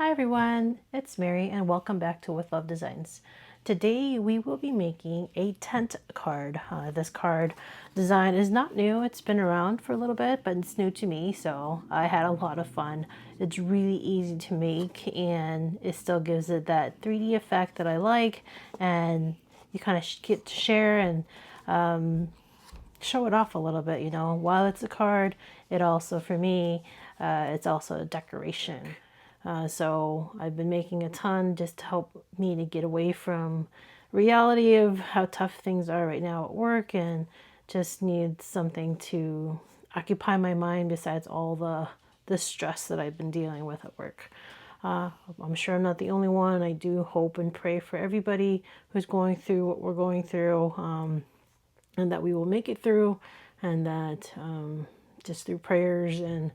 Hi everyone, it's Mary and welcome back to With Love Designs. Today we will be making a tent card. This card design is not new, it's been around for a little bit, but it's new to me, so I had a lot of fun. It's really easy to make and it still gives it that 3D effect that I like, and you kind of get to share and show it off a little bit, you know. While it's a card, it also, for me, it's also a decoration. So I've been making a ton just to help me to get away from reality of how tough things are right now at work, and just need something to occupy my mind besides all the stress that I've been dealing with at work. I'm sure I'm not the only one. I do hope and pray for everybody who's going through what we're going through, and that we will make it through, and that just through prayers and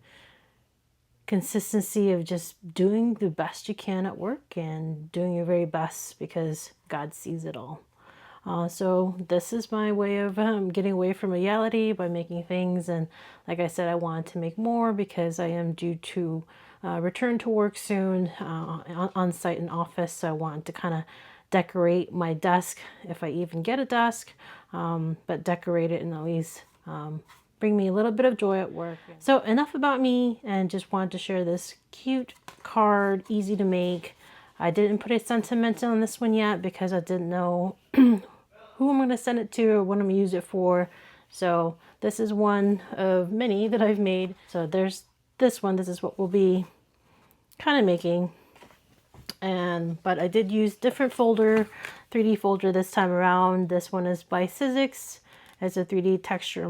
consistency of just doing the best you can at work and doing your very best, because God sees it all. So this is my way of getting away from reality by making things. And like I said, I wanted to make more because I am due to return to work soon, on site in office. So I wanted to kind of decorate my desk, if I even get a desk, but decorate it and at least bring me a little bit of joy at work. So enough about me, and just wanted to share this cute card, easy to make. I didn't put a sentiment on this one yet because I didn't know who I'm going to send it to or what I'm going to use it for. So this is one of many that I've made. So there's this one. This is what we'll be kind of making. But I did use different folder, 3D folder this time around. This one is by Sizzix. It's a 3D texture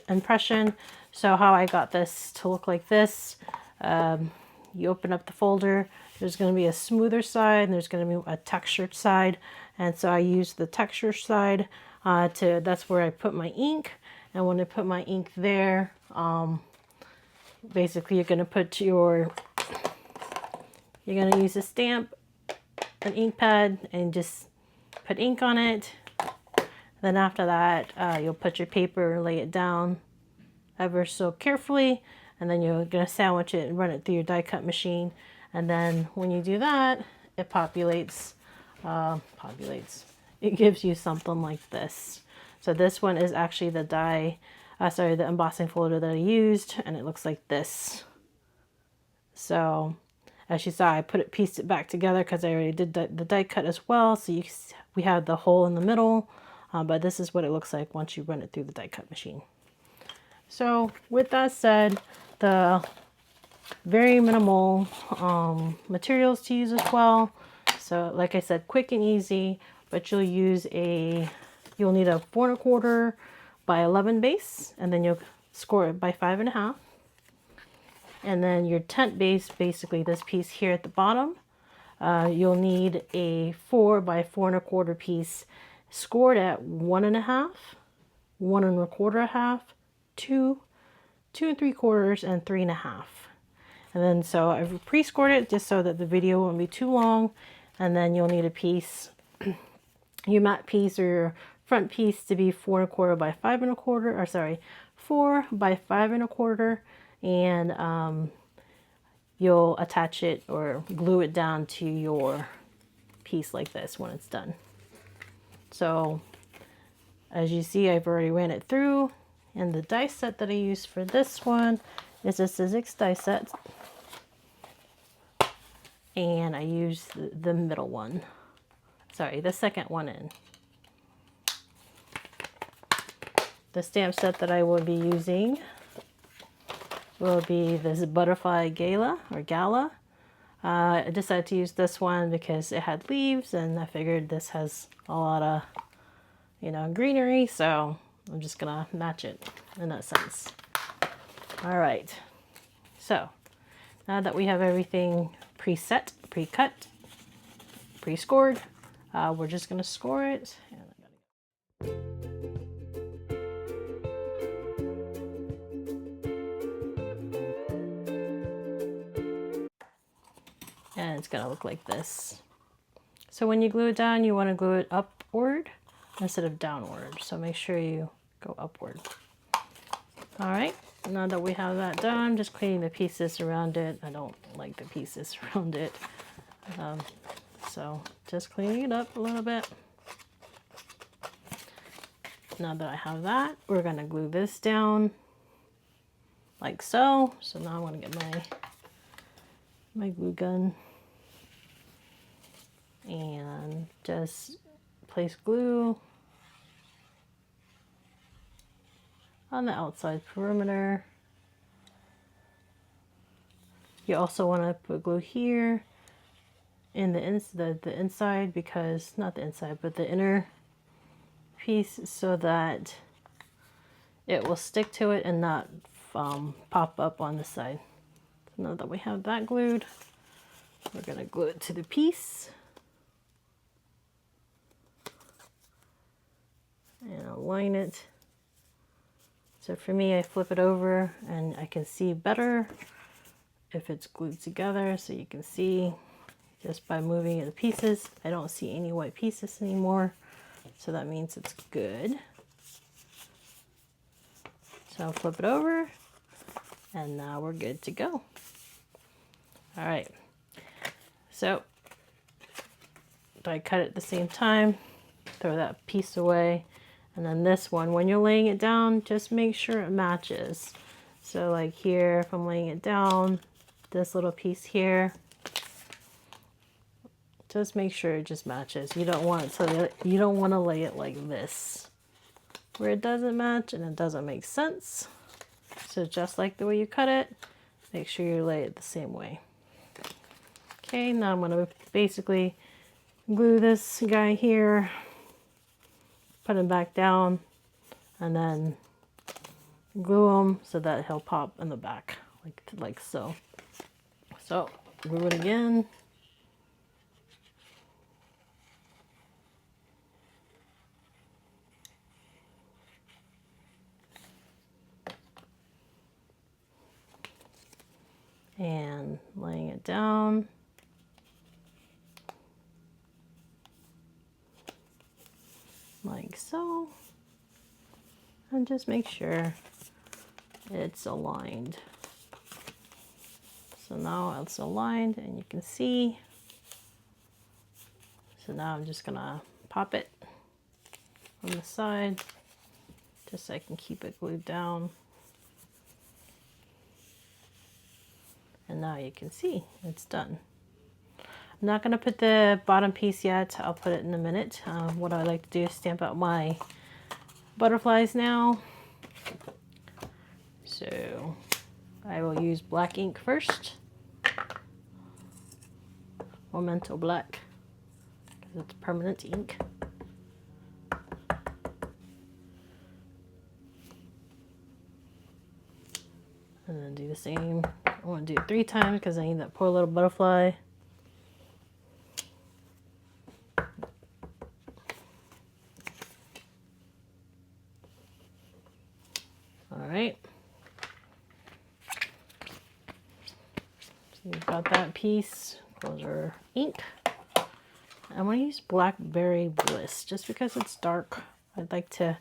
impression. So how I got this to look like this, you open up the folder, there's going to be a smoother side and there's going to be a textured side. And so I used the texture side that's where I put my ink. And when I put my ink there, basically you're going to use a stamp, an ink pad, and just put ink on it. Then after that, you'll put your paper, lay it down ever so carefully, and then you're going to sandwich it and run it through your die cut machine. And then when you do that, it populates. It gives you something like this. So this one is actually the embossing folder that I used, and it looks like this. So as you saw, I pieced it back together because I already did the die cut as well. So we have the hole in the middle. But this is what it looks like once you run it through the die cut machine. So with that said, the very minimal materials to use as well. So like I said, quick and easy, but you'll need a 4¼ by 11 base, and then you'll score it by 5½. And then your tent base, basically this piece here at the bottom, you'll need a 4 by 4¼ piece, scored at 1½, 1¼ 2, 2 3/4, and 3½. And then so I've pre-scored it just so that the video won't be too long. And then you'll need a piece, your mat piece or your front piece, to be 4¼ by 5¼ or sorry, 4 by 5¼ and you'll attach it or glue it down to your piece like this when it's done. So as you see, I've already ran it through, and the die set that I used for this one is a Sizzix die set, and I used the middle one, sorry, the second one in. The stamp set that I will be using will be this Butterfly Gala. I decided to use this one because it had leaves, and I figured this has a lot of, greenery, so I'm just gonna match it in that sense. All right, so now that we have everything preset, pre-cut, pre-scored, we're just gonna score it. And it's gonna look like this. So when you glue it down, you want to glue it upward instead of downward. So make sure you go upward. All right, Now that we have that done, I'm just cleaning the pieces around it. I don't like the pieces around it. So just cleaning it up a little bit. Now that I have that, we're going to glue this down like so. So now I'm going to get my glue gun and just place glue on the outside perimeter. You also want to put glue here in the inside, because not the inside but the inner piece, so that it will stick to it and not pop up on the side. So now that we have that glued, we're going to glue it to the piece and align it. So for me, I flip it over and I can see better if it's glued together. So you can see just by moving the pieces, I don't see any white pieces anymore. So that means it's good. So I'll flip it over and now we're good to go. All right. So I cut it at the same time, throw that piece away. And then this one, when you're laying it down, just make sure it matches. So like here, if I'm laying it down, this little piece here, just make sure it just matches. You don't want to lay it like this, where it doesn't match and it doesn't make sense. So just like the way you cut it, make sure you lay it the same way. Okay, now I'm going to basically glue this guy here, put him back down, and then glue him so that he'll pop in the back, like so. So glue it again. And laying it down. Like so. And just make sure it's aligned. So now it's aligned and you can see. So now I'm just gonna pop it on the side just so I can keep it glued down. And now you can see it's done. I'm not going to put the bottom piece yet. I'll put it in a minute. What I like to do is stamp out my butterflies now. So I will use black ink first. Memento black, because it's permanent ink. And then do the same. I want to do it 3 times because I need that poor little butterfly. All right. So we've got that piece. Close our ink. I'm going to use Blackberry Bliss just because it's dark. I'd like to,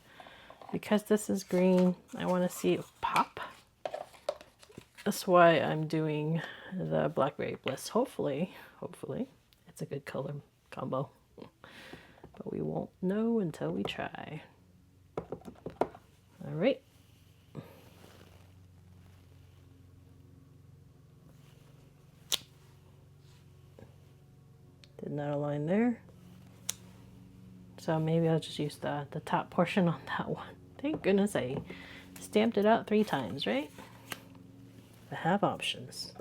because this is green, I want to see it pop. That's why I'm doing the Blackberry Bliss. Hopefully, it's a good color combo. But we won't know until we try. All right. Did not align there. So maybe I'll just use the top portion on that one. Thank goodness I stamped it out 3 times, right? I have options.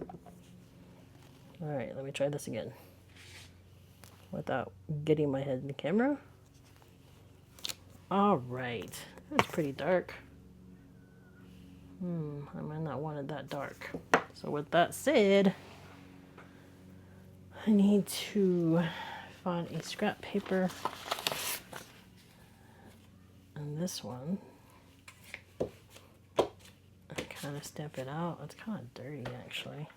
All right, let me try this again without getting my head in the camera. All right, that's pretty dark. I might not want it that dark. So with that said, I need to find a scrap paper, and this one, kind of stamp it out. It's kind of dirty actually.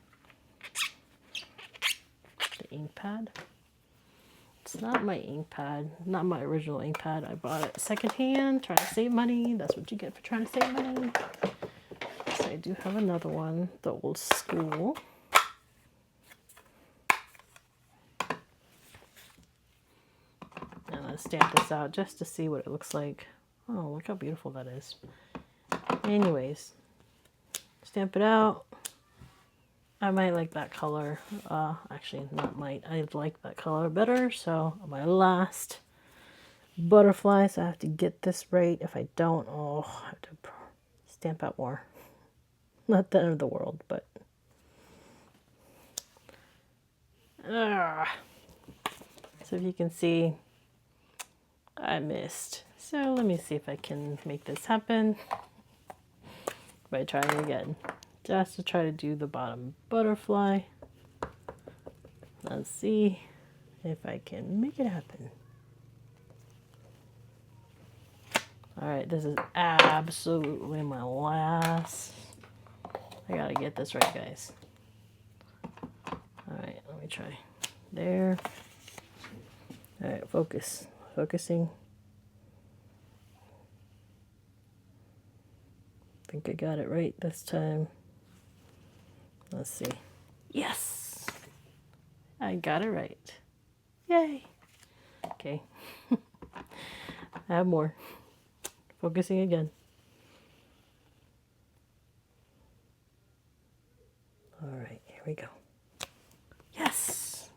The ink pad. It's not my ink pad, not my original ink pad. I bought it secondhand, trying to save money. That's what you get for trying to save money. So I do have another one, the old school. And I'll stamp this out just to see what it looks like. Oh, look how beautiful that is. Anyways, stamp it out. I might like that color. Actually, not might. I like that color better. So my last butterfly. So I have to get this right. If I don't, oh, I have to stamp out more. Not the end of the world, but. So if you can see, I missed. So let me see if I can make this happen by trying again. Just to try to do the bottom butterfly. Let's see if I can make it happen. Alright, this is absolutely my last. I gotta get this right, guys. Alright, let me try. There. Alright, focus. Focusing. I think I got it right this time. Let's see. Yes! I got it right. Yay! Okay. I have more. Focusing again. Alright, here we go. Yes!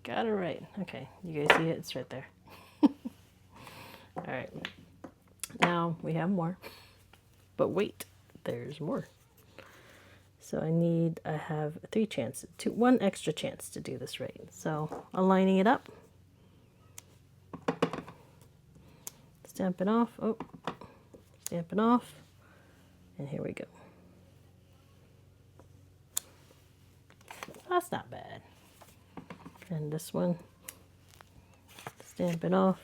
Got it right. Okay, you guys see it? It's right there. Alright. Now we have more. But wait, there's more. So I have 3 chances, 1 extra chance to do this right. So aligning it up. Stamp it off. Oh, stamp it off. And here we go. That's not bad. And this one, stamp it off.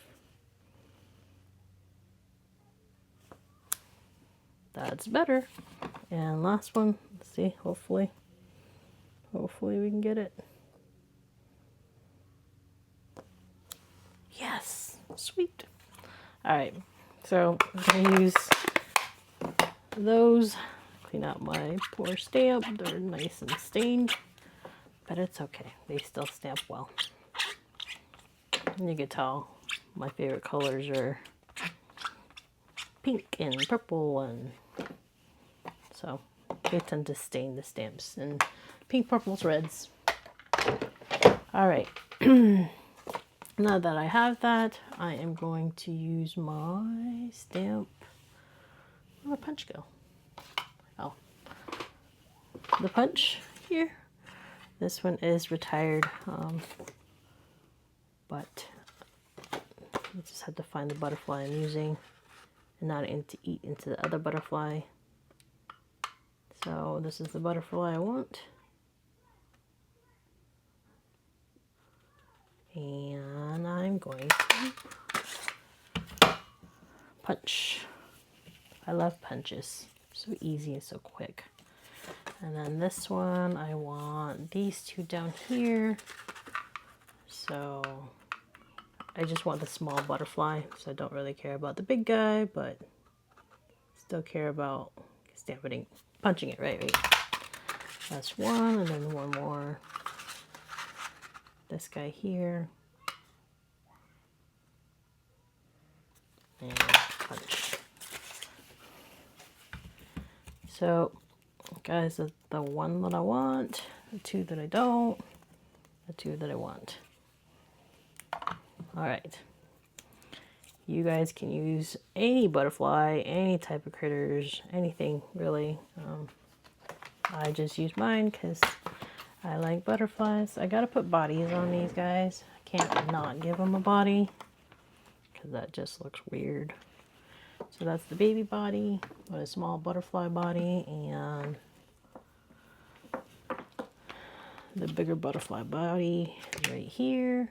That's better. And last one, let's see, hopefully we can get it. Yes, sweet. All right, so I'm gonna use those, clean out my poor stamp. They're nice and stained, but it's okay. They still stamp well. And you can tell my favorite colors are pink and purple, and so they tend to stain the stamps, and pink, purples, reds. All right. Now that I have that, I am going to use my stamp. Where'd the punch go? Oh, the punch here. This one is retired, but I just had to find the butterfly I'm using and not to eat into the other butterfly. So this is the butterfly I want. And I'm going to punch. I love punches. So easy and so quick. And then this one, I want these 2 down here. So I just want the small butterfly. So I don't really care about the big guy, but still care about stamping, punching it, right? That's one, and then one more. This guy here. And punch. So, guys, the one that I want, the 2 that I don't, the 2 that I want. Alright. You guys can use any butterfly, any type of critters, anything really. I just use mine because I like butterflies. I gotta put bodies on these guys. I can't not give them a body because that just looks weird. So that's the baby body with a small butterfly body, and the bigger butterfly body is right here.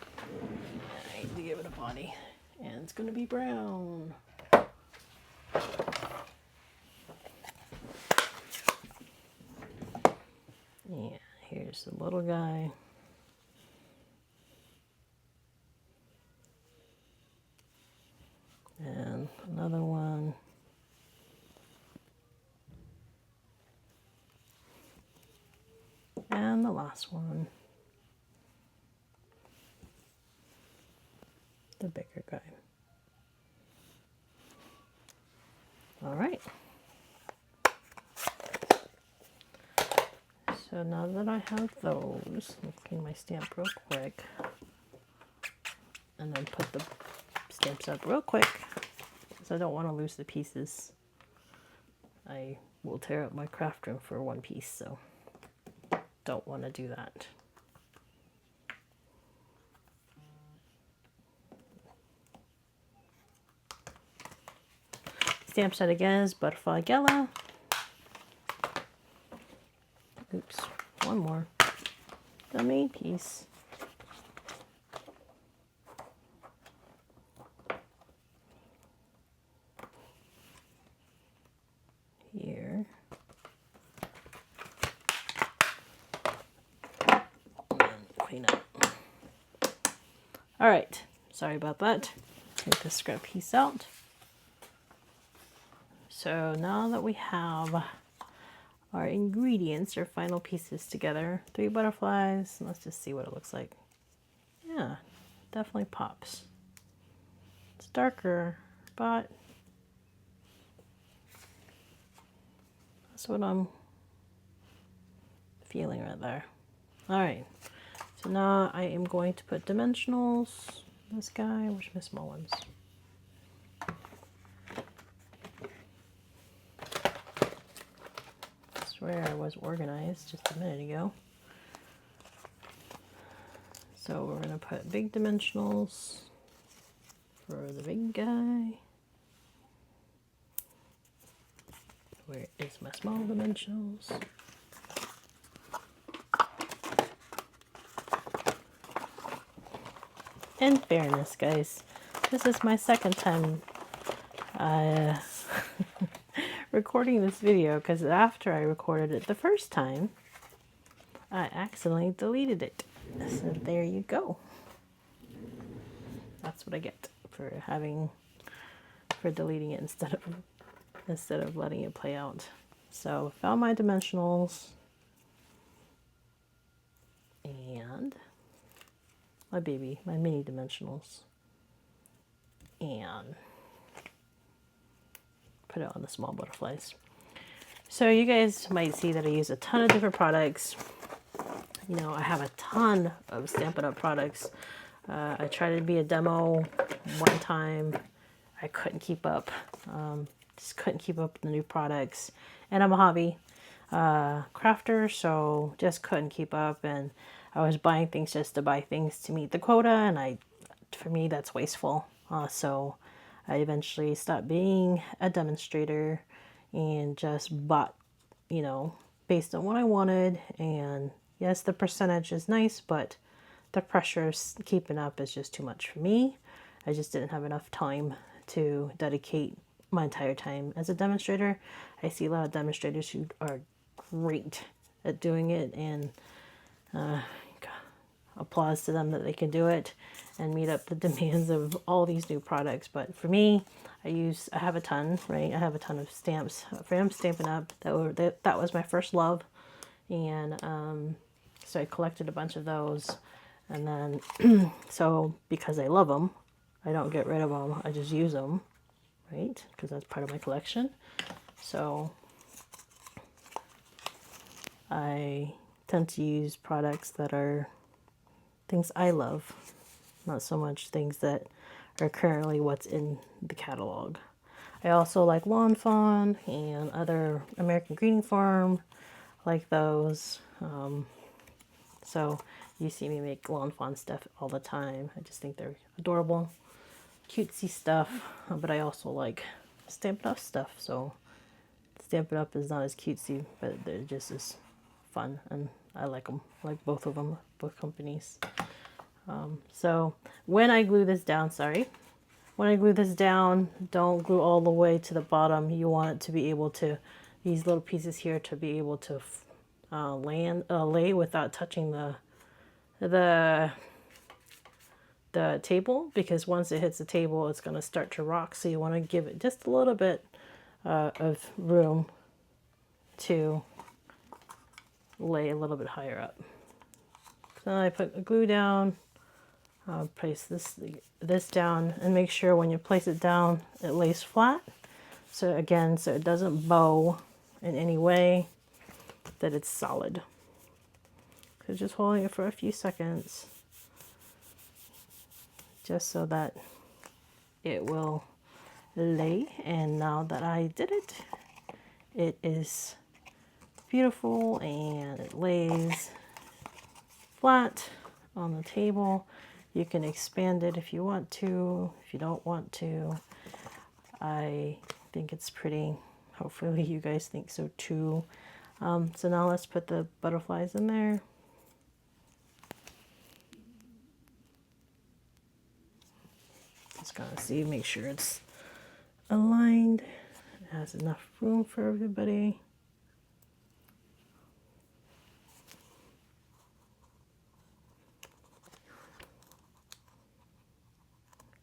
I need to give it a body, and it's gonna be brown. Yeah, here's the little guy. And another one. And the last one. The bigger guy. All right. So now that I have those, I'll clean my stamp real quick. And then put the stamps up real quick because I don't want to lose the pieces. I will tear up my craft room for one piece, so don't want to do that. Stamp set again is Butterfly Yellow. Oops, one more. The main piece. Here. And clean up. All right, sorry about that. Take the scrap piece out. So now that we have our ingredients, our final pieces together, 3 butterflies, let's just see what it looks like. Yeah, definitely pops. It's darker, but that's what I'm feeling right there. All right, so now I am going to put dimensionals. This guy, where's my small ones? Where I was organized just a minute ago. So we're going to put big dimensionals for the big guy. Where is my small dimensionals? In fairness, guys, this is my second time recording this video because after I recorded it the first time, I accidentally deleted it. So there you go. That's what I get for deleting it instead of letting it play out. So found my dimensionals and my mini dimensionals, and put it on the small butterflies. So you guys might see that I use a ton of different products. You know, I have a ton of Stampin' Up! Products. I tried to be a demo one time. I couldn't keep up. Just couldn't keep up with the new products. And I'm a hobby crafter, so just couldn't keep up. And I was buying things just to buy things to meet the quota, and for me, that's wasteful. So I eventually stopped being a demonstrator and just bought, you know, based on what I wanted. And yes, the percentage is nice, but the pressure of keeping up is just too much for me. I just didn't have enough time to dedicate my entire time as a demonstrator. I see a lot of demonstrators who are great at doing it, and applause to them that they can do it and meet up the demands of all these new products. But for me, I have a ton, right? I have a ton of stamps from Stampin' Up! That was my first love. And so I collected a bunch of those. And then, so because I love them, I don't get rid of them. I just use them, right? Because that's part of my collection. So I tend to use products that are things I love, not so much things that are currently what's in the catalog. I also like Lawn Fawn and other American Greeting Farm, like those. So you see me make Lawn Fawn stuff all the time. I just think they're adorable, cutesy stuff, but I also like Stampin' Up! Stuff. So Stampin' Up! Is not as cutesy, but they're just as fun, and I like them. I like both of them, both companies. So when I glue this down, when I glue this down, don't glue all the way to the bottom. You want it to be able to, these little pieces here, to be able to lay without touching the table, because once it hits the table, it's going to start to rock. So you want to give it just a little bit of room to lay a little bit higher up. So I put the glue down, place this down, and make sure when you place it down, it lays flat. So again, so it doesn't bow in any way, that it's solid. So just holding it for a few seconds, just so that it will lay. And now that I did it, it is beautiful and it lays flat on the table. You can expand it if you want to, if you don't want to. I think it's pretty. Hopefully you guys think so too. So now let's put the butterflies in there. Just gonna see, make sure it's aligned. It has enough room for everybody.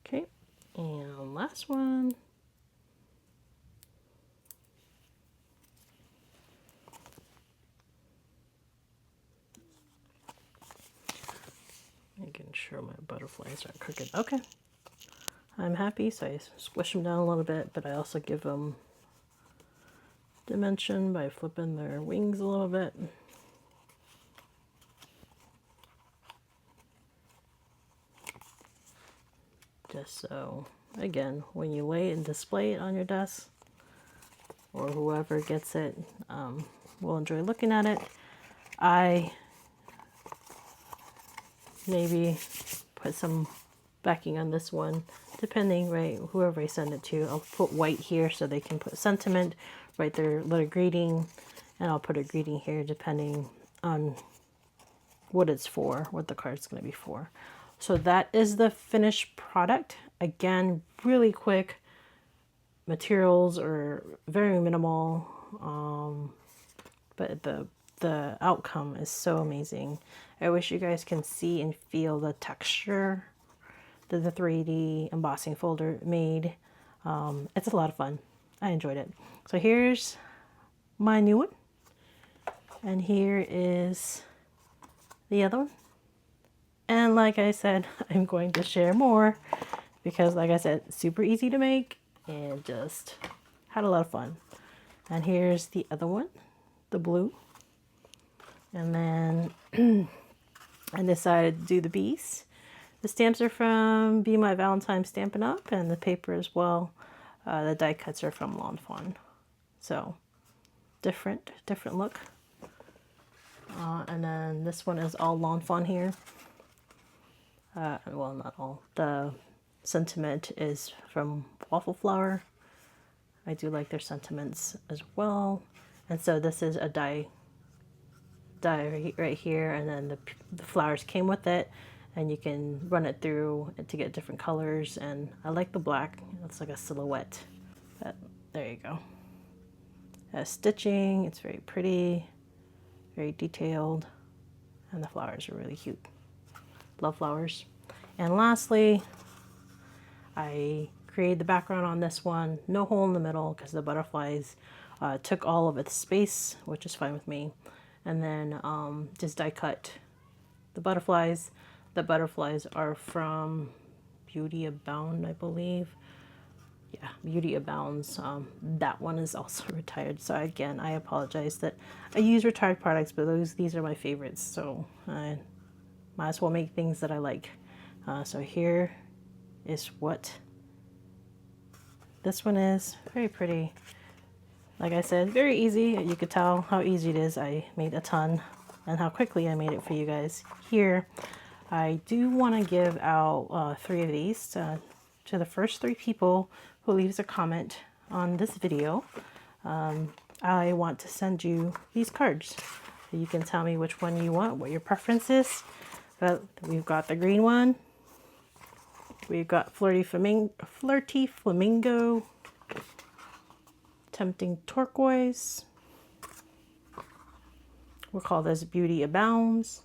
Okay, and last one. Making sure my butterflies aren't crooked. Okay, I'm happy, so I squish them down a little bit, but I also give them dimension by flipping their wings a little bit. Just so, again, when you lay it and display it on your desk, or whoever gets it will enjoy looking at it. I maybe put some backing on this one, depending, right, whoever I send it to. I'll put white here so they can put sentiment, write their little greeting, and I'll put a greeting here depending on what it's for, what the card's going to be for. So that is the finished product. Again, really quick. Materials are very minimal, but the outcome is so amazing. I wish you guys can see and feel the texture that the 3D embossing folder made. It's a lot of fun. I enjoyed it. So here's my new one, and here is the other one. And like I said, I'm going to share more because, like I said, super easy to make and just had a lot of fun. And here's the other one, the blue. And then I decided to do the bees. The stamps are from Be My Valentine Stampin' Up, and the paper as well. The die cuts are from Lawn Fawn. So different look. And then this one is all Lawn Fawn here. Well, not all. The sentiment is from Waffle Flower. I do like their sentiments as well. And so this is a die right here, and then the flowers came with it, and you can run it through to get different colors. And I like the black. It's like a silhouette. But there you go. It has stitching. It's very pretty, very detailed, and the flowers are really cute. Love flowers. And lastly, I created the background on this one. No hole in the middle because the butterflies took all of its space, which is fine with me. And then just die cut the butterflies. The butterflies are from Beauty Abound, I believe. Yeah, Beauty Abounds. That one is also retired. So again, I apologize that I use retired products, but these are my favorites. So I might as well make things that I like. So here is what this one is. Very pretty. Like I said, very easy. You could tell how easy it is. I made a ton, and how quickly I made it for you guys here. I do want to give out 3 of these to the first 3 people who leaves a comment on this video. I want to send you these cards. You can tell me which one you want, what your preference is. But we've got the green one. We've got Flirty Flamingo, Tempting Turquoise. We'll call this Beauty Abounds,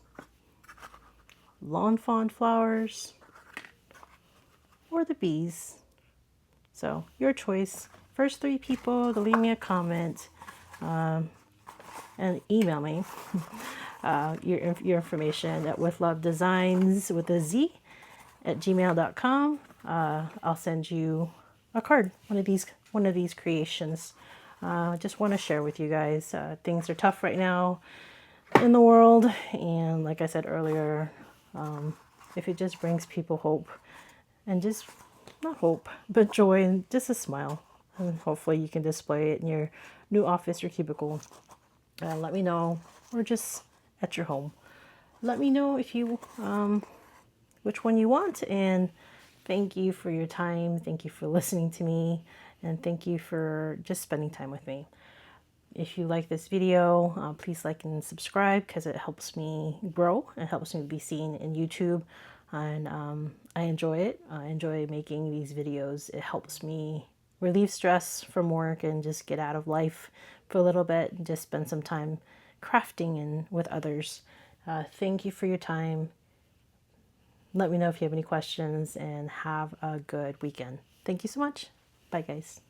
Lawn Fawn Flowers, or the bees. So your choice. First 3 people to leave me a comment. and email me your information at withlovedesigns with a Z at gmail.com. I'll send you a card, one of these creations. Just want to share with you guys. Things are tough right now in the world, and like I said earlier, if it just brings people hope, and just not hope, but joy and just a smile, and hopefully you can display it in your new office or cubicle. Let me know, or just at your home. Let me know if you which one you want, and thank you for your time. Thank you for listening to me, and thank you for just spending time with me. If you like this video, please like and subscribe because it helps me grow. It helps me be seen in YouTube, and I enjoy it. I enjoy making these videos. It helps me relieve stress from work and just get out of life for a little bit and just spend some time crafting and with others. Thank you for your time. Let me know if you have any questions, and have a good weekend. Thank you so much. Bye, guys.